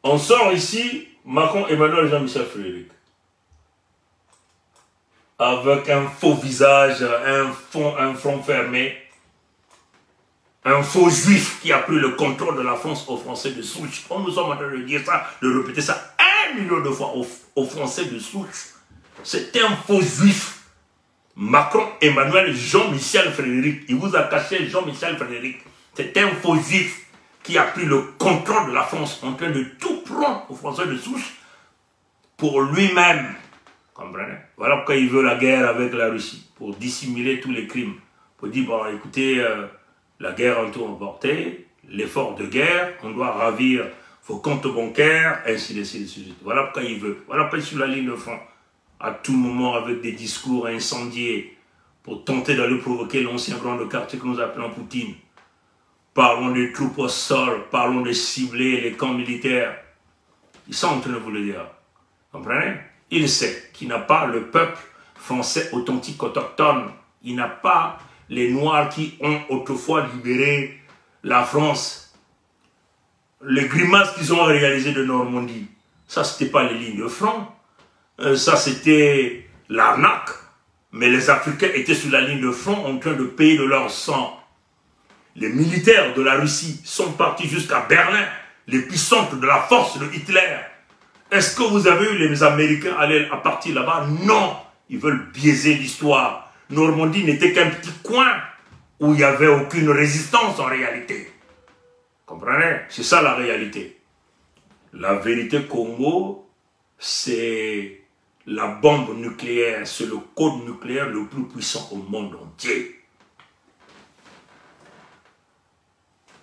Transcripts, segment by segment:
On sort ici, Macron, Emmanuel, Jean-Michel Frédéric. Avec un faux visage, un front fermé. Un faux juif qui a pris le contrôle de la France aux Français de souche. Comme nous sommes en train de dire ça, de répéter ça 1 million de fois aux Français de souche. C'est un faux juif. Macron, Emmanuel, Jean-Michel Frédéric. Il vous a caché Jean-Michel Frédéric. C'est un faux juif qui a pris le contrôle de la France en train de tout prendre aux Français de souche pour lui-même. Comprenez? Voilà pourquoi il veut la guerre avec la Russie. Pour dissimuler tous les crimes. Pour dire, bon, écoutez, la guerre en tout emporté, l'effort de guerre, on doit ravir vos comptes bancaires, ainsi de suite. Voilà pourquoi il veut. Voilà pourquoi il est sur la ligne de front. À tout moment avec des discours incendiés pour tenter d'aller provoquer l'ancien grand de quartier que nous appelons Poutine. Parlons des troupes au sol, parlons de cibler les camps militaires. Ils sont en train de vous le dire. Comprenez? Il sait qu'il n'a pas le peuple français authentique autochtone. Il n'a pas les Noirs qui ont autrefois libéré la France. Les grimaces qu'ils ont réalisées de Normandie, ça c'était pas les lignes de front. Ça c'était l'arnaque. Mais les Africains étaient sur la ligne de front en train de payer de leur sang. Les militaires de la Russie sont partis jusqu'à Berlin, l'épicentre de la force de Hitler. Est-ce que vous avez eu les Américains aller à partir là-bas? Non, ils veulent biaiser l'histoire. Normandie n'était qu'un petit coin où il n'y avait aucune résistance en réalité. Comprenez? C'est ça la réalité. La vérité Congo, c'est la bombe nucléaire, c'est le code nucléaire le plus puissant au monde entier.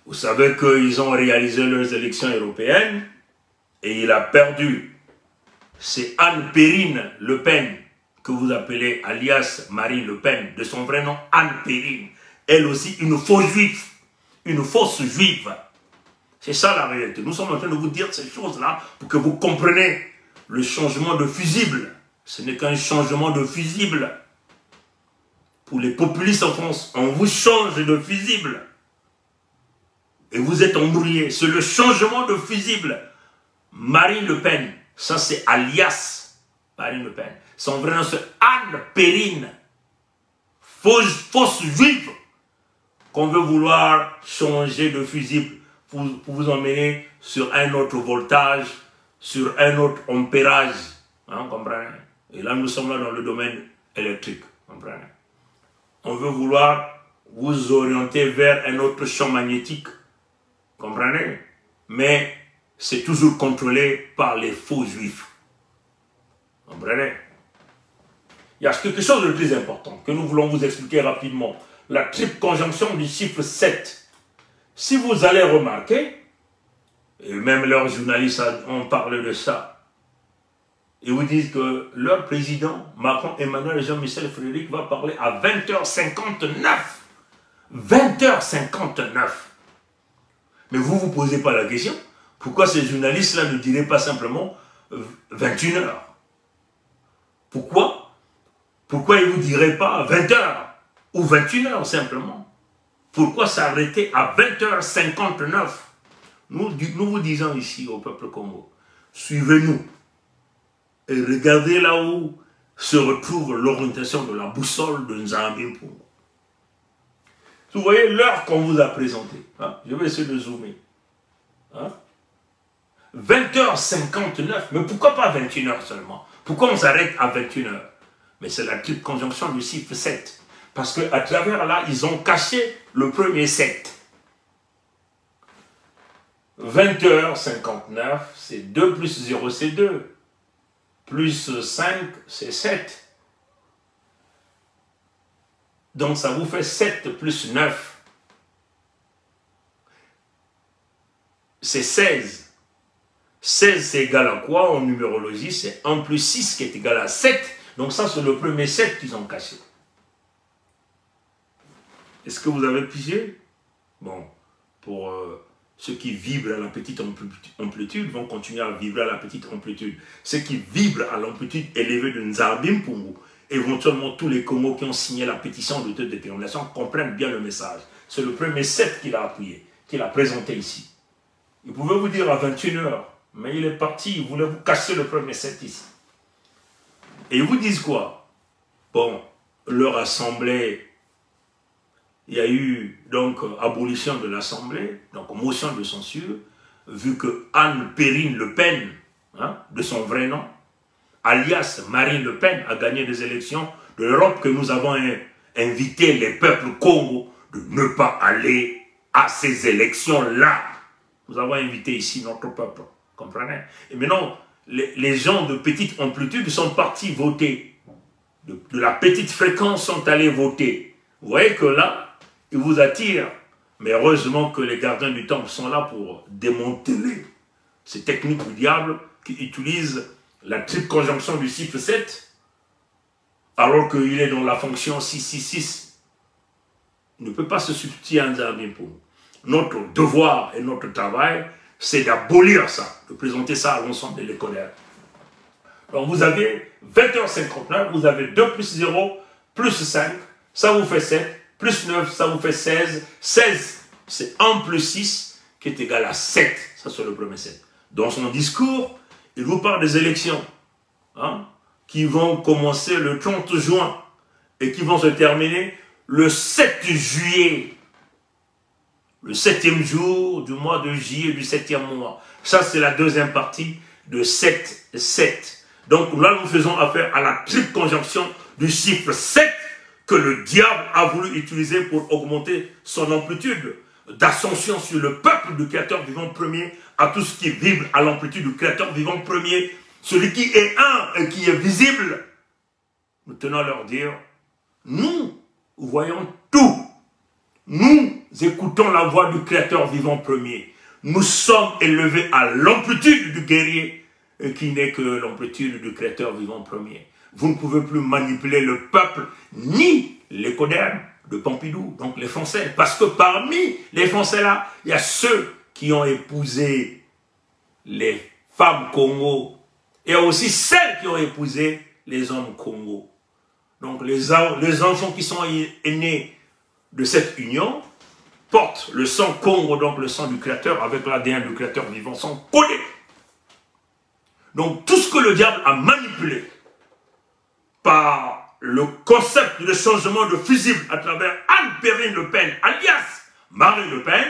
Vous savez qu'ils ont réalisé leurs élections européennes et il a perdu. C'est Anne-Périne Le Pen, que vous appelez alias Marine Le Pen, de son vrai nom Anne-Périne. Elle aussi une fausse juive, une fausse juive. C'est ça la réalité. Nous sommes en train de vous dire ces choses-là pour que vous compreniez le changement de fusible. Ce n'est qu'un changement de fusible. Pour les populistes en France, on vous change de fusible. Et vous êtes embrouillés. C'est le changement de fusible. Marine Le Pen, ça c'est alias Marine Le Pen. Son vrai nom c'est Anne-Périne. Fausse juive. Qu'on veut vouloir changer de fusible pour vous emmener sur un autre voltage, sur un autre ampérage. Hein, comprenez? Et là, nous sommes là dans le domaine électrique. Comprenez? On veut vouloir vous orienter vers un autre champ magnétique. Comprenez? Mais c'est toujours contrôlé par les faux juifs. Comprenez? Il y a quelque chose de plus important que nous voulons vous expliquer rapidement. La triple conjonction du chiffre 7. Si vous allez remarquer, et même leurs journalistes ont parlé de ça, ils vous disent que leur président, Macron, Emmanuel et Jean-Michel Frédéric, va parler à 20h59. 20h59. Mais vous ne vous posez pas la question, pourquoi ces journalistes-là ne diraient pas simplement 21h? Pourquoi? Pourquoi ils ne vous diraient pas 20h ou 21h simplement? Pourquoi s'arrêter à 20h59? Nous vous disons ici au peuple Congo, suivez-nous et regardez là où se retrouve l'orientation de la boussole de Nzambi Mpungu. Vous voyez l'heure qu'on vous a présentée. Hein? Je vais essayer de zoomer. Hein? 20h59, mais pourquoi pas 21h seulement? Pourquoi on s'arrête à 21h? Mais c'est la triple conjonction du chiffre 7. Parce qu'à travers là, ils ont caché le premier 7. 20h59, c'est 2 plus 0, c'est 2. Plus 5, c'est 7. Donc ça vous fait 7 plus 9. C'est 16. 16 c'est égal à quoi en numérologie? C'est 1 plus 6 qui est égal à 7. Donc ça c'est le premier 7 qu'ils ont caché. Est-ce que vous avez pigé? Bon, pour ceux qui vibrent à la petite amplitude vont continuer à vibrer à la petite amplitude. Ceux qui vibrent à l'amplitude élevée de Nzambi Mpungu, éventuellement tous les Congos qui ont signé la pétition d'autodétermination comprennent bien le message. C'est le premier 7 qu'il a appuyé, qu'il a présenté ici. Il pouvait vous dire à 21h, Mais il est parti, il voulait vous casser le premier 7 ici. Et ils vous disent quoi? Bon, leur assemblée, il y a eu donc abolition de l'assemblée, donc motion de censure, vu que Anne Perrine Le Pen, hein, de son vrai nom, alias Marine Le Pen, a gagné des élections de l'Europe, que nous avons invité les peuples Congo de ne pas aller à ces élections-là. Nous avons invité ici notre peuple, comprenez? Et maintenant, les gens de petite amplitude sont partis voter. De la petite fréquence sont allés voter. Vous voyez que là, ils vous attirent. Mais heureusement que les gardiens du temple sont là pour démanteler ces techniques du diable qui utilisent la triple conjonction du chiffre 7, alors qu'il est dans la fonction 666. Il ne peut pas se substituer à un jardin pour nous. Notre devoir et notre travail, c'est d'abolir ça, de présenter ça à l'ensemble des l'écolaires. Donc vous avez 20h59, vous avez 2 plus 0, plus 5, ça vous fait 7, plus 9, ça vous fait 16. 16, c'est 1 plus 6, qui est égal à 7. Ça, c'est le premier 7. Dans son discours, il vous parle des élections, hein, qui vont commencer le 30 juin et qui vont se terminer le 7 juillet. Le 7e jour du mois de juillet du 7e mois. Ça, c'est la deuxième partie de 7-7. Donc là, nous faisons affaire à la triple conjonction du chiffre 7 que le diable a voulu utiliser pour augmenter son amplitude d'ascension sur le peuple du Créateur vivant premier, à tout ce qui vibre à l'amplitude du Créateur vivant premier, celui qui est un et qui est visible. Nous tenons à leur dire, nous voyons tout. Nous écoutons la voix du Créateur vivant premier. Nous sommes élevés à l'amplitude du guerrier, qui n'est que l'amplitude du Créateur vivant premier. Vous ne pouvez plus manipuler le peuple, ni les codernes de Pompidou, donc les Français. Parce que parmi les Français là, il y a ceux qui ont épousé les femmes Congo. Et il y a aussi celles qui ont épousé les hommes Congo. Donc les enfants qui sont nés de cette union portent le sang Congo, donc le sang du Créateur, avec l'ADN du Créateur vivant, sont codés. Donc tout ce que le diable a manipulé par le concept de changement de fusible à travers Anne Perrine Le Pen, alias Marine Le Pen,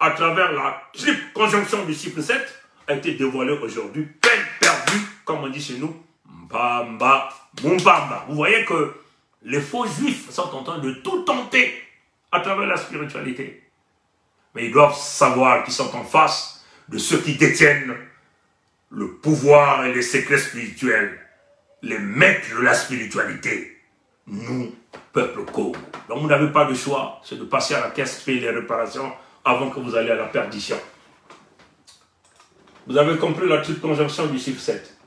à travers la triple conjonction du chiffre 7, a été dévoilé aujourd'hui, peine perdue, comme on dit chez nous, Mbamba, Mumbamba. Vous voyez que les faux juifs sont en train de tout tenter à travers la spiritualité. Mais ils doivent savoir qu'ils sont en face de ceux qui détiennent le pouvoir et les secrets spirituels, les maîtres de la spiritualité, nous, peuple Congo. Donc vous n'avez pas de choix, c'est de passer à la caisse, payer les réparations avant que vous alliez à la perdition. Vous avez compris la triple conjonction du chiffre 7.